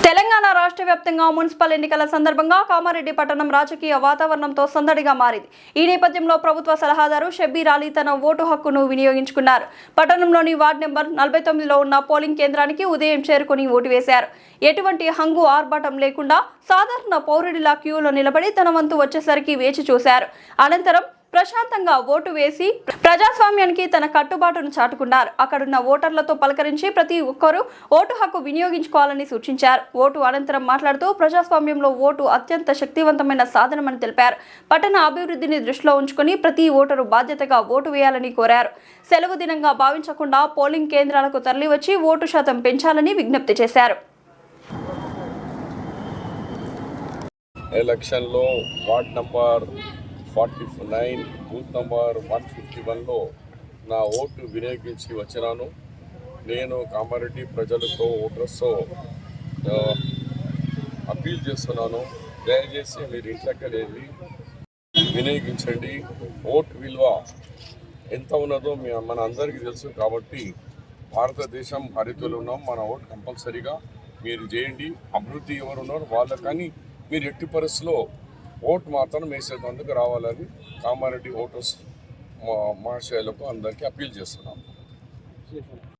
తెలంగాణ రాష్ట్ర వ్యాప్తంగా మున్సిపల్ ఎన్నికల సందర్భంగా కామారెడ్డి పట్టణం రాజకీయ వాతావరణంతో సందడిగా మారింది. ఈ నేపథ్యంలో ప్రభుత్వ సలహాదారు షబ్బీర్ అలీ తన ఓటు హక్కును వినియోగించుకున్నారు. పట్టణంలోని వార్డు నెంబర్ 49లో ఉన్న పోలింగ్ కేంద్రానికి ఉదయం చేరుకుని ఓటు వేశారు. ఎటువంటి హంగు ఆర్భాటం లేకుండా సాధారణ పౌరుడిలా క్యూలో నిలబడి తన వంతు వచ్చేసరికి వేచి చూశారు. అనంతరం ప్రశాంతంగా ఓటు వేసి ప్రజాస్వామ్యానికి తన కట్టుబాటును చాటుకున్నారు. అక్కడున్న ఓటర్లతో పలకరించి ప్రతి ఒక్కరూ ఓటు హక్కు వినియోగించుకోవాలని సూచించారు. ఓటు అనంతరం మాట్లాడుతూ ప్రజాస్వామ్యంలో ఓటు అత్యంత శక్తివంతమైన సాధనమని తెలిపారు. పట్టణ అభివృద్ధిని దృష్టిలో ఉంచుకుని ప్రతి ఓటరు బాధ్యతగా ఓటు వేయాలని కోరారు. సెలవు దినంగా భావించకుండా పోలింగ్ కేంద్రాలకు తరలివచ్చి ఓటు శాతం పెంచాలని విజ్ఞప్తి చేశారు. ఎలక్షన్లో వార్డ్ నంబర్ 49 బూత్ నంబర్ 151లో నా ఓటు వినియోగించి వచ్చినాను. నేను కామారెడ్డి ప్రజలతో ఓటర్స్తో అప్పీల్ చేస్తున్నాను. దయచేసి మీరు ఇంట్లోకి వెళ్ళి వినియోగించండి. ఓటు విలువ ఎంత ఉన్నదో మన అందరికీ తెలుసు. కాబట్టి భారతదేశం హరితులు ఉన్నాం. మన ఓటు కంపల్సరీగా మీరు చేయండి. అభివృద్ధి ఎవరు ఉన్నారు వాళ్ళ కానీ మీరు ఎట్టి పరిస్థితుల్లో ఓటు మాత్రం వేసేందుకు రావాలని కామారెడ్డి ఓటర్స్ మహాశయులకు అందరికీ అప్పీల్ చేస్తున్నాం.